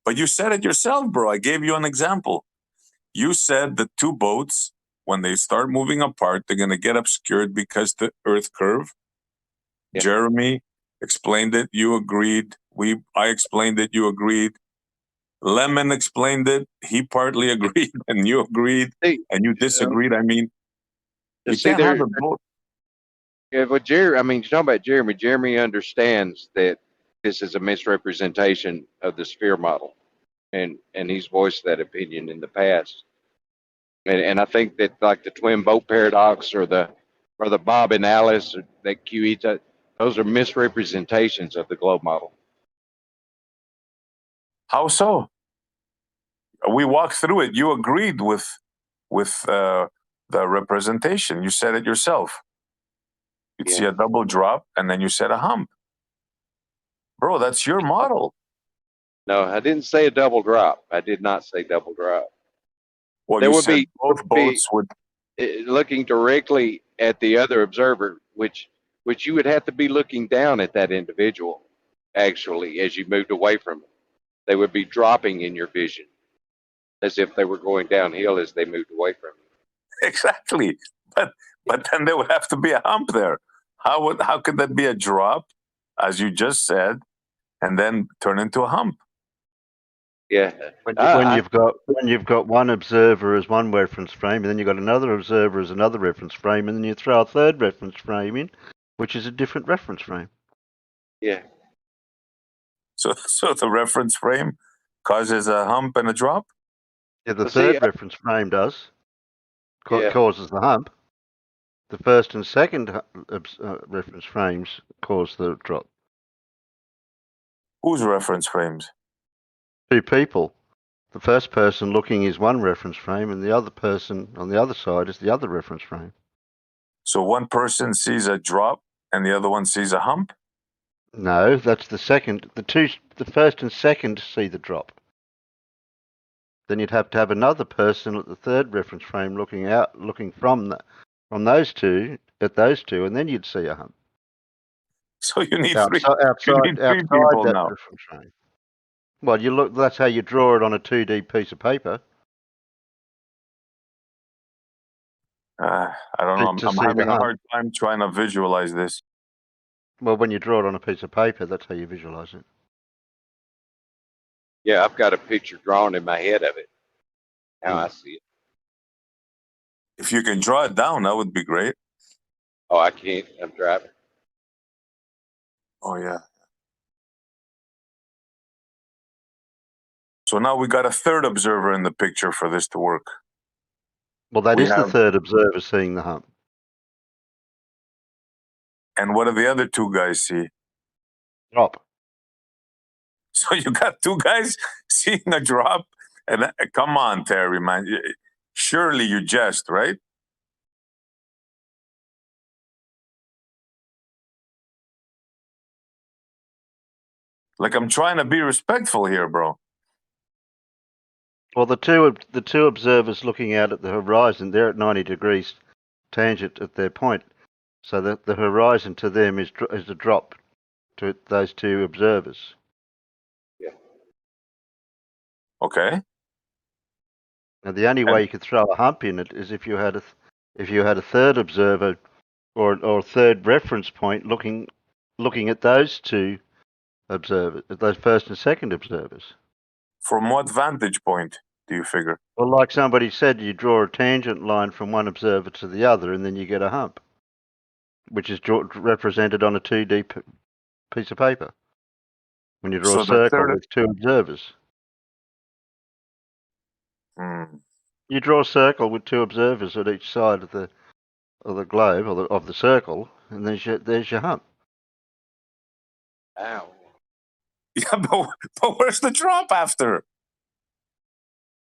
But you said it yourself, bro. I gave you an example. You said the 2 boats, when they start moving apart, they're going to get obscured because the Earth curve. Yeah. Jeremy explained it. You agreed. I explained it. You agreed. Lemon explained it. He partly agreed, and you agreed, and you disagreed. I mean, you can't have them both. Yeah, but you're talking about Jeremy. Jeremy understands that this is a misrepresentation of the sphere model, and he's voiced that opinion in the past. And I think that like the twin boat paradox or the Bob and Alice or that QE, those are misrepresentations of the globe model. How so? We walked through it. You agreed with the representation. You said it yourself. You'd see a double drop, and then you said a hump. Bro, that's your model. No, I didn't say a double drop. I did not say double drop. Well, there would be both boats would looking directly at the other observer, which you would have to be looking down at that individual. Actually, as you moved away from it, they would be dropping in your vision, as if they were going downhill as they moved away from it. Exactly, but then there would have to be a hump there. How could that be a drop, as you just said, and then turn into a hump? Yeah. When you've got one observer as one reference frame, and then you've got another observer as another reference frame, and then you throw a third reference frame in, which is a different reference frame. Yeah. So the reference frame causes a hump and a drop? Yeah, the third reference frame does. Causes the hump. The first and second reference frames cause the drop. Whose reference frames? 2 people. The first person looking is one reference frame, and the other person on the other side is the other reference frame. So one person sees a drop, and the other one sees a hump? No, that's the second. The first and second see the drop. Then you'd have to have another person at the third reference frame looking from those two at those two, and then you'd see a hump. So you need outside three people that now. reference frame. Well, you look. That's how you draw it on a 2D piece of paper. I don't know. I'm having a hard time trying to visualize this. Well, when you draw it on a piece of paper, that's how you visualize it. Yeah, I've got a picture drawn in my head of it. How I see it. If you can draw it down, that would be great. Oh, I can't. I'm driving. Oh, yeah. So now we got a third observer in the picture for this to work. Well, that is the third observer seeing the hump. And what do the other two guys see? Drop. So you got two guys seeing a drop? And come on, Terry, man. Surely you jest, right? Like, I'm trying to be respectful here, bro. Well, the two observers looking out at the horizon, they're at 90 degrees tangent at their point, so that the horizon to them is a drop to those two observers. Yeah. Okay. Now, the only way you could throw a hump in it is if you had a third observer or third reference point looking at those two observers, those first and second observers. From what vantage point do you figure? Well, like somebody said, you draw a tangent line from one observer to the other, and then you get a hump, which is represented on a 2D piece of paper. When you draw So a the circle third. with two observers, Hmm. you draw a circle with two observers at each side of the globe or of the circle, and there's your hump. Ow. Yeah, but where's the drop after?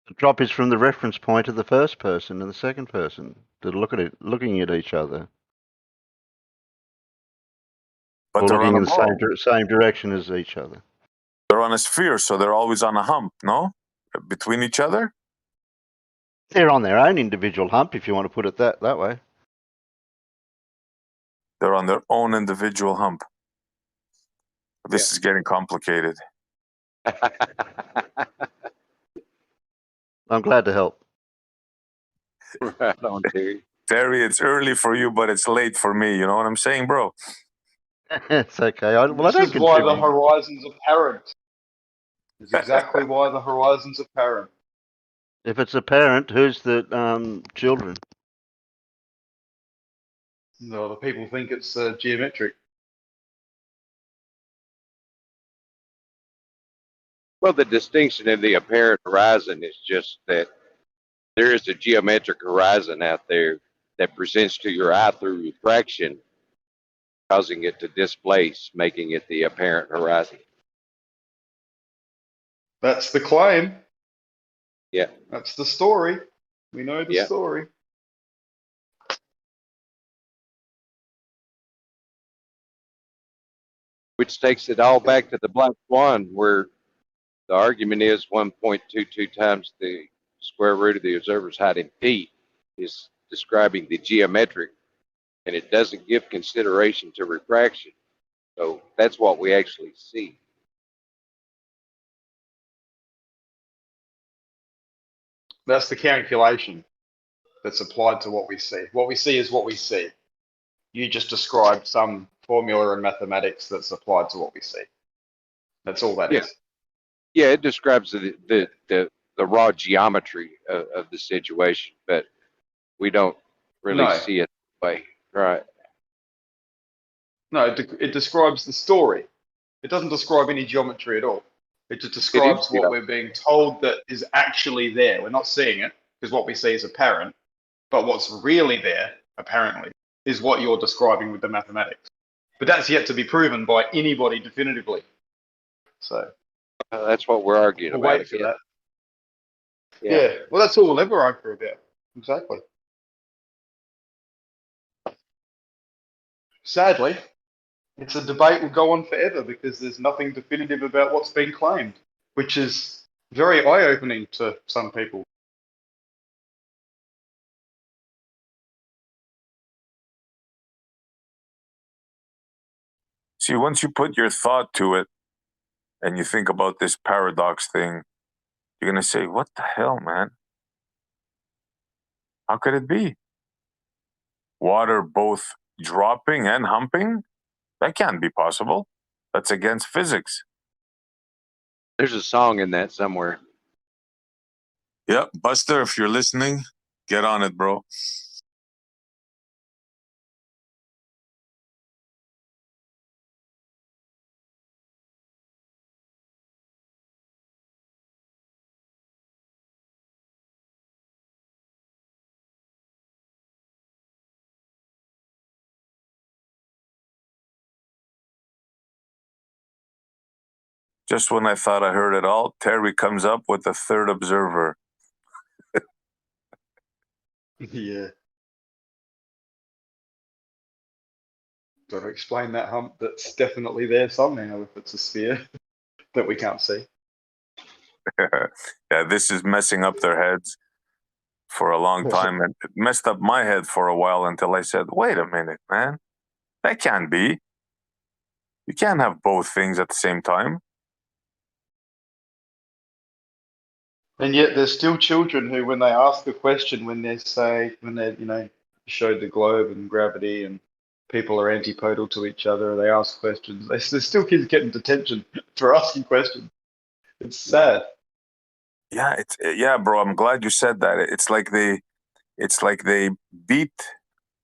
The drop is from the reference point of the first person and the second person that are looking at each other, But or they're on looking a in the ball. same direction as each other. They're on a sphere, so they're always on a hump, no? Between each other? They're on their own individual hump, if you want to put it that way. They're on their own individual hump. This is getting complicated. I'm glad to help. Right on, Terry. Terry, it's early for you, but it's late for me. You know what I'm saying, bro? It's okay. I don't This is why the contribute. horizon's apparent. It's exactly why the horizon's apparent. If it's apparent, who's the children? No, the people think it's geometric. Well, the distinction in the apparent horizon is just that there is a geometric horizon out there that presents to your eye through refraction, causing it to displace, making it the apparent horizon. That's the claim. Yeah. That's the story. We know the story. Which takes it all back to the black swan, where the argument is 1.22 times the square root of the observer's height in feet is describing the geometric, and it doesn't give consideration to refraction. So that's what we actually see. That's the calculation that's applied to what we see. What we see is what we see. You just described some formula in mathematics that's applied to what we see. That's all that is. Yeah, it describes the raw geometry of the situation, but we don't really see it that way. Right. No, it describes the story. It doesn't describe any geometry at all. It just describes what we're being told that is actually there. We're not seeing it because what we see is apparent, but what's really there, apparently, is what you're describing with the mathematics. But that's yet to be proven by anybody definitively. So that's what we're arguing we'll about. wait for that. Yeah. Well, that's all we'll ever argue about. Exactly. Sadly, it's a debate will go on forever because there's nothing definitive about what's being claimed, which is very eye-opening to some people. See, once you put your thought to it and you think about this paradox thing, you're going to say, what the hell, man? How could it be? Water both dropping and humping? That can't be possible. That's against physics. There's a song in that somewhere. Yep, Buster, if you're listening, get on it, bro. Just when I thought I heard it all, Terry comes up with the third observer. Yeah. Got to explain that hump that's definitely there somehow if it's a sphere that we can't see. Yeah, this is messing up their heads for a long time. And it messed up my head for a while until I said, wait a minute, man. That can't be. You can't have both things at the same time. And yet there's still children who, when they ask a question, when they showed the globe and gravity and people are antipodal to each other, they ask questions. There's still kids getting detention for asking questions. It's sad. Yeah, bro. I'm glad you said that. It's like they beat,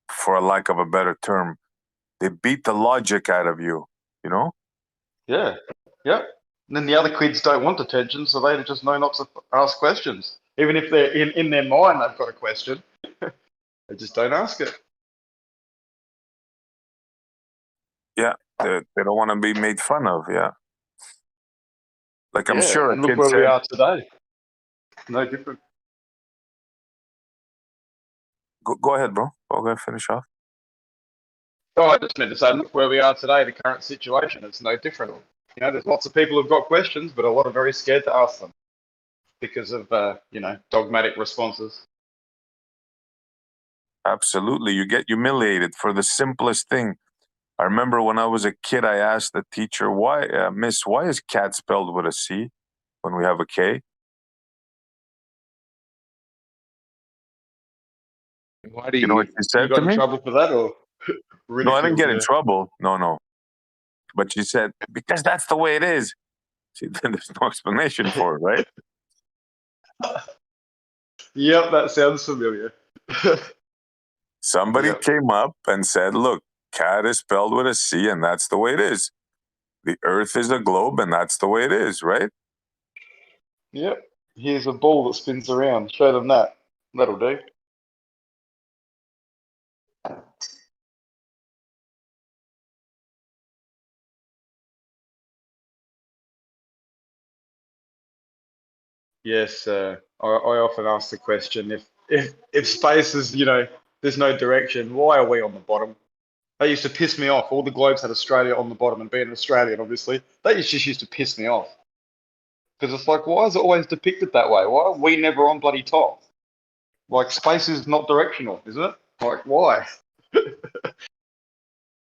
for a lack of a better term, they beat the logic out of you. You know? Yeah. Yep. And then the other kids don't want detention, so they just know not to ask questions. Even if they're in their mind they've got a question, they just don't ask it. Yeah, they don't want to be made fun of. Yeah. Like I'm Yeah, sure a and look kid where we said, are today. No different. go ahead, bro. Go ahead, finish off. Oh, I just meant to say, look where we are today, the current situation. It's no different. You know, there's lots of people who've got questions, but a lot are very scared to ask them because of, dogmatic responses. Absolutely. You get humiliated for the simplest thing. I remember when I was a kid, I asked the teacher, Miss, why is cat spelled with a C when we have a K? Why do You know what she You said got to in me? trouble for that or No, I didn't ridiculed? get in trouble. No. But she said, because that's the way it is. See, there's no explanation for it, right? Yep, that sounds familiar. Somebody Yep. came up and said, look, cat is spelled with a C and that's the way it is. The earth is a globe and that's the way it is, right? Yep. Here's a ball that spins around. Show them that. That'll do. Yes, I often ask the question if space is, there's no direction, why are we on the bottom? That used to piss me off. All the globes had Australia on the bottom, and being an Australian, obviously, that just used to piss me off. Because it's like, why is it always depicted that way? Why are we never on bloody top? Like, space is not directional, is it? Like, why?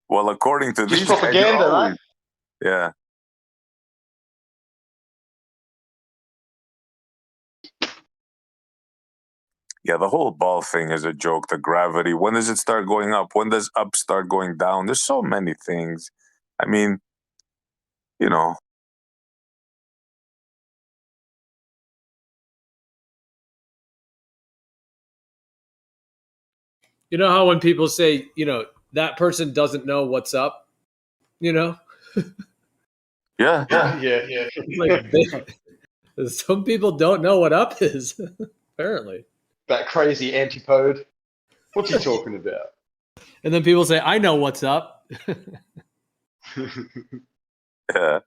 Well, according to Just these guys, you're propaganda, always, eh? yeah. Yeah, the whole ball thing is a joke. The gravity. When does it start going up? When does up start going down? There's so many things. I mean, you know. You know how when people say, that person doesn't know what's up, Yeah. Yeah. like some people don't know what up is, apparently. That crazy antipode. What's he talking about? And then people say, I know what's up. Yeah.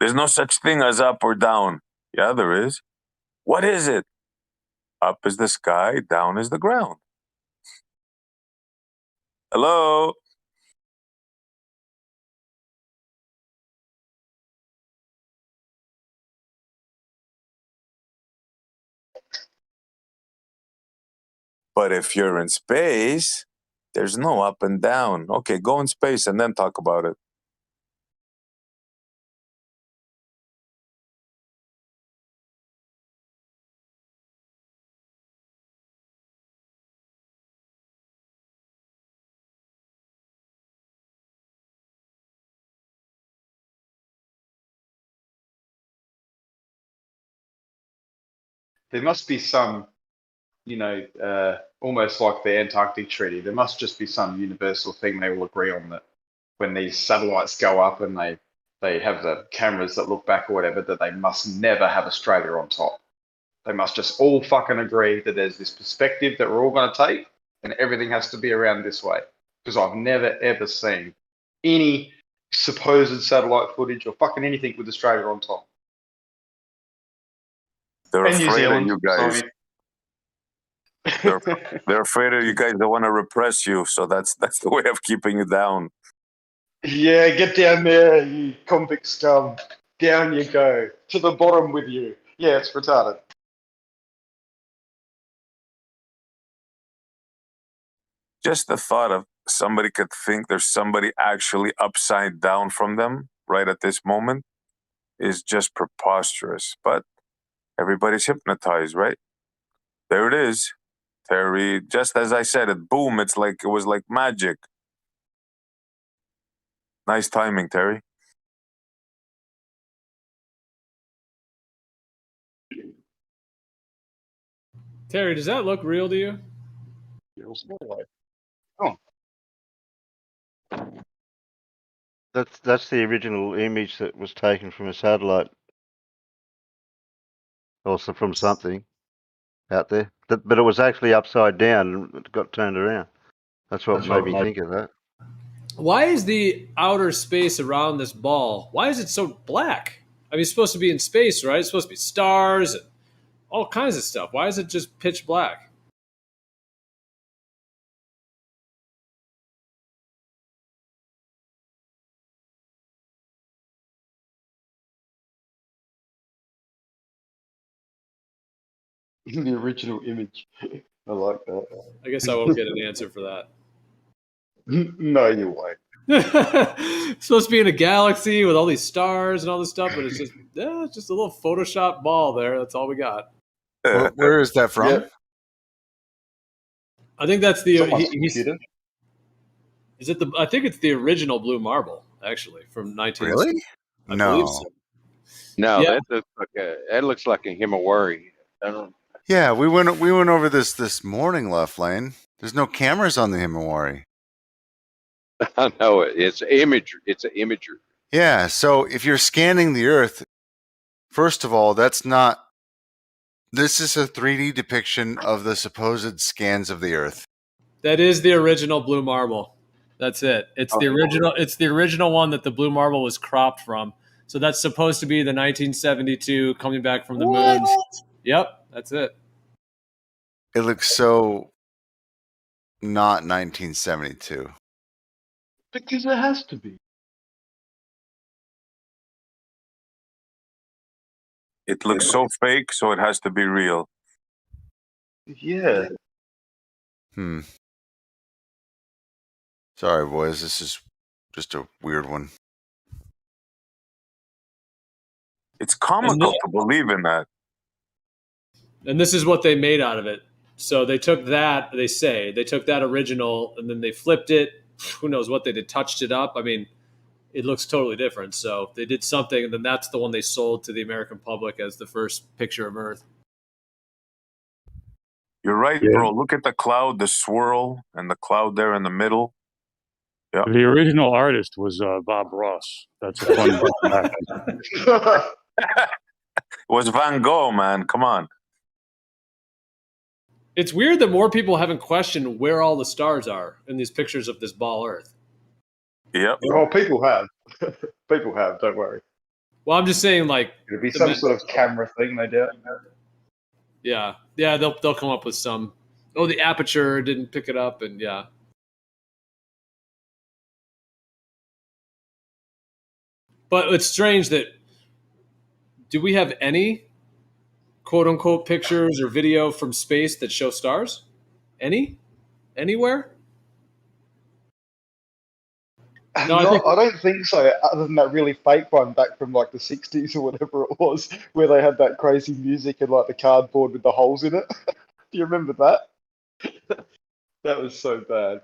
There's no such thing as up or down. Yeah, there is. What is it? Up is the sky, down is the ground. Hello? But if you're in space, there's no up and down. Okay, go in space and then talk about it. There must be some, almost like the Antarctic Treaty. There must just be some universal thing they will agree on that when these satellites go up and they have the cameras that look back or whatever, that they must never have Australia on top. They must just all fucking agree that there's this perspective that we're all going to take and everything has to be around this way. Because I've never, ever seen any supposed satellite footage or fucking anything with Australia on top. They're And New afraid of Zealand. you guys. Sorry. They're afraid of you guys. They want to repress you. So that's the way of keeping you down. Yeah, get down there, you convict scum. Down you go. To the bottom with you. Yeah, it's retarded. Just the thought of somebody could think there's somebody actually upside down from them right at this moment is just preposterous. But everybody's hypnotized, right? There it is. Terry, just as I said it, boom, it was like magic. Nice timing, Terry. Terry, does that look real to you? Oh. That's the original image that was taken from a satellite, also from something out there. But it was actually upside down and it got turned around. That's what made me think of that. Why is the outer space around this ball, why is it so black? I mean, it's supposed to be in space, right? It's supposed to be stars and all kinds of stuff. Why is it just pitch black? The original image. I like that. I guess I won't get an answer for that. No, you won't. It's supposed to be in a galaxy with all these stars and all this stuff, but it's just a little Photoshop ball there. That's all we got. Where is that from? Yeah. I think that's the. Someone's computer. Is it the? I think it's the original blue marble, actually, from 19. Really? I No. believe so. No, Yeah. that looks like a Himawari. I don't. Yeah, we went over this morning, Left Lane. There's no cameras on the Himawari. I know it. It's imagery. It's an imagery. Yeah, so if you're scanning the Earth, first of all, that's not. This is a 3D depiction of the supposed scans of the Earth. That is the original blue marble. That's it. It's the original. It's the original one that the blue marble was cropped from. So that's supposed to be the 1972 coming back from the moon. Yep, that's it. It looks so not 1972. Because it has to be. It looks so fake, so it has to be real. Yeah. Sorry, boys. This is just a weird one. It's comical to believe in that. And this is what they made out of it. So they took that, they took that original and then they flipped it. Who knows what they did, touched it up. I mean, it looks totally different. So they did something, and then that's the one they sold to the American public as the first picture of Earth. You're right, bro. Look at the cloud, the swirl, and the cloud there in the middle. Yeah. The original artist was Bob Ross. That's a fun fact. It was Van Gogh, man. Come on. It's weird that more people haven't questioned where all the stars are in these pictures of this ball Earth. Yep. Well, people have. People have, don't worry. Well, I'm just saying, like, It'll be some sort of camera thing, no doubt. yeah, they'll come up with some. Oh, the aperture didn't pick it up, and yeah. But it's strange that do we have any quote unquote pictures or video from space that show stars? Anywhere? No, I don't think so, other than that really fake one back from like the 60s or whatever it was, where they had that crazy music and like the cardboard with the holes in it. Do you remember that? That was so bad.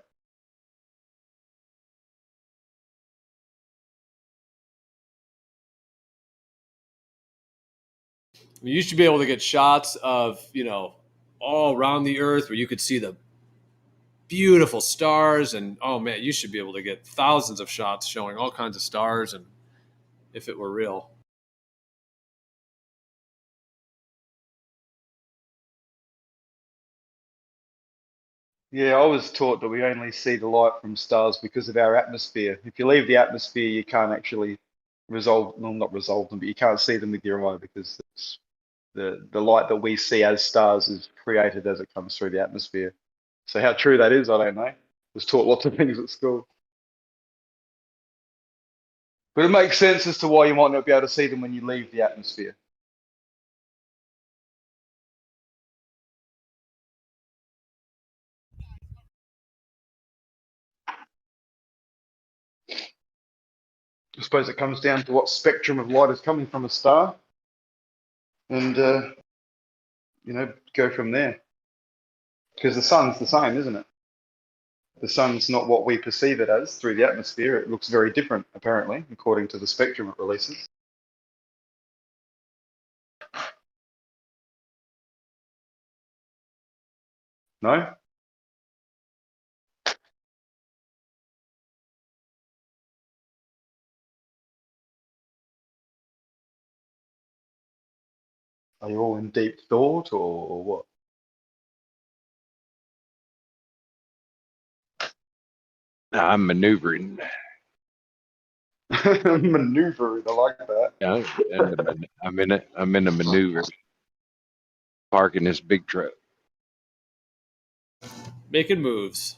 you used to be able to get shots of, all around the Earth where you could see the beautiful stars, and oh man, you should be able to get thousands of shots showing all kinds of stars, and if it were real. Yeah, I was taught that we only see the light from stars because of our atmosphere. If you leave the atmosphere, you can't actually not resolve them, but you can't see them with your eye because it's the light that we see as stars is created as it comes through the atmosphere. So how true that is, I don't know. I was taught lots of things at school. But it makes sense as to why you might not be able to see them when you leave the atmosphere. I suppose it comes down to what spectrum of light is coming from a star, and go from there. Because the sun's the same, isn't it? The sun's not what we perceive it as through the atmosphere. It looks very different, apparently, according to the spectrum it releases. No? Are you all in deep thought or what? I'm maneuvering. Maneuvering, I like that. Yeah, I'm in a maneuver. Parking this big truck. Making moves.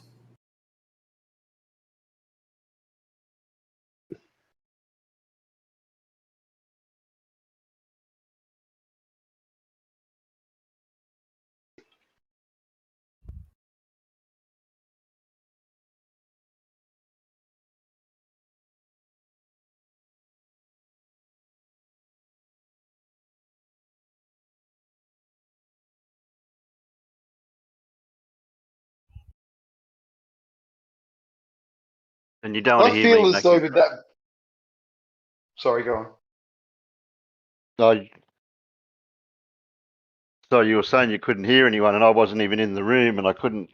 And you don't want I to hear me feel as though making. that. Sorry, go on. No, so you were saying you couldn't hear anyone, and I wasn't even in the room, and I couldn't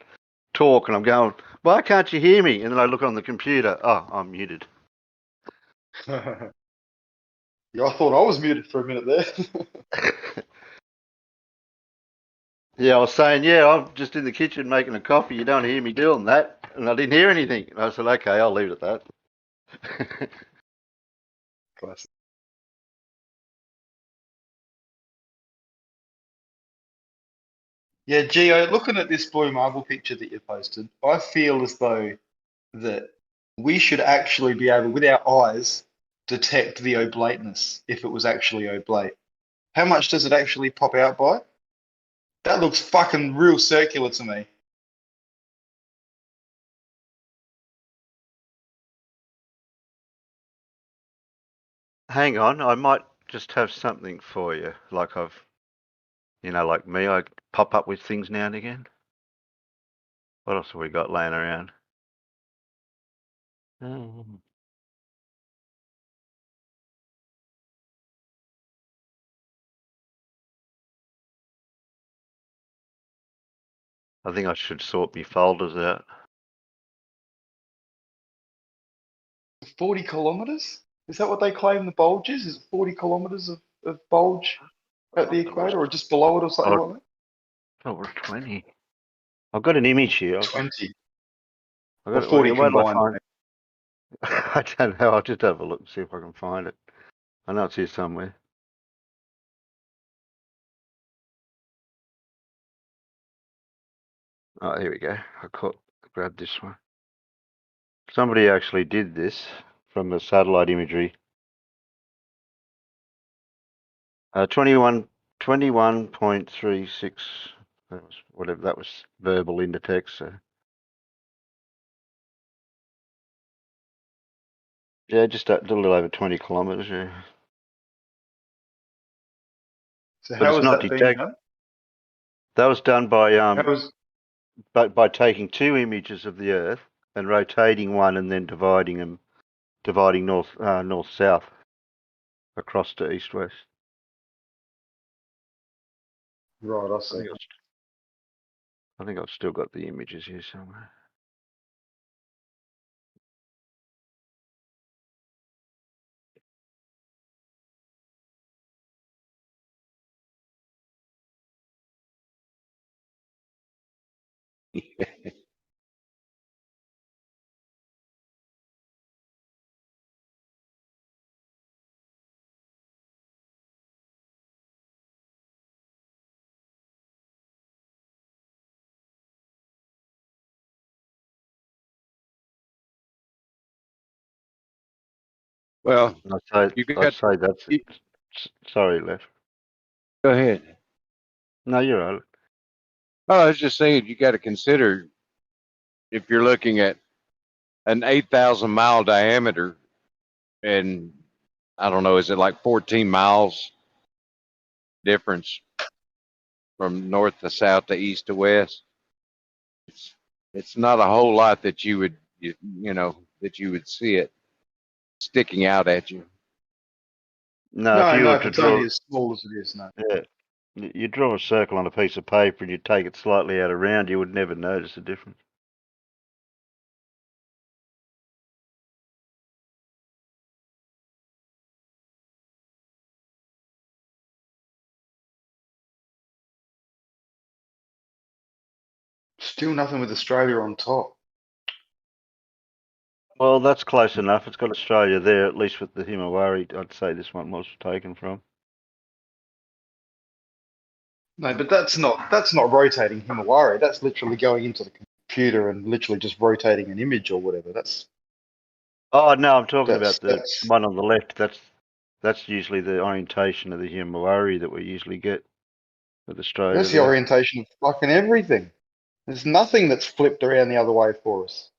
talk, and I'm going, why can't you hear me? And then I look on the computer. Oh, I'm muted. Yeah, I thought I was muted for a minute there. Yeah, I was saying, yeah, I'm just in the kitchen making a coffee. You don't hear me doing that. And I didn't hear anything. And I said, okay, I'll leave it at that. Classic. Yeah, Gio, looking at this blue marble picture that you posted, I feel as though that we should actually be able, with our eyes, detect the oblateness if it was actually oblate. How much does it actually pop out by? That looks fucking real circular to me. Hang on, I might just have something for you. Like like me, I pop up with things now and again. What else have we got laying around? I think I should sort my folders out. 40 kilometers? Is that what they claim the bulge is? Is it 40 kilometers of bulge at the equator or just below it or something like that? Oh, we're 20. I've got an image here. 20. I've Or got, 40 where did I combined. find? I don't know. I'll just have a look and see if I can find it. I know it's here somewhere. Oh, here we go. Grabbed this one. Somebody actually did this from the satellite imagery. 21.36. That was whatever. That was verbal into text. So. Yeah, just a little over 20 kilometers. Yeah. So But how it's is not that being detect. done? That was done by How is by taking two images of the Earth and rotating one and then dividing north south across to east west. right? I see. I think I've still got the images here somewhere. Well, I'd you got. say that's You, sorry, Lev. go ahead. No, you're right. Oh, I was just saying you got to consider if you're looking at an 8,000-mile diameter, and I don't know, is it like 14 miles difference from north to south to east to west? It's not a whole lot that you would that you would see it sticking out at you. No, if No, you no, were if to it's only draw, as small as it is, no. yeah, you draw a circle on a piece of paper and you take it slightly out around, you would never notice the difference. Still nothing with Australia on top. Well, that's close enough. It's got Australia there, at least with the Himawari. I'd say this one was taken from. No, but that's not rotating Himawari. That's literally going into the computer and literally just rotating an image or whatever. Oh no, I'm talking That's about the one on the left. That's usually the orientation of the Himawari that we usually get with Australia. that's the There. orientation of fucking everything. There's nothing that's flipped around the other way for us.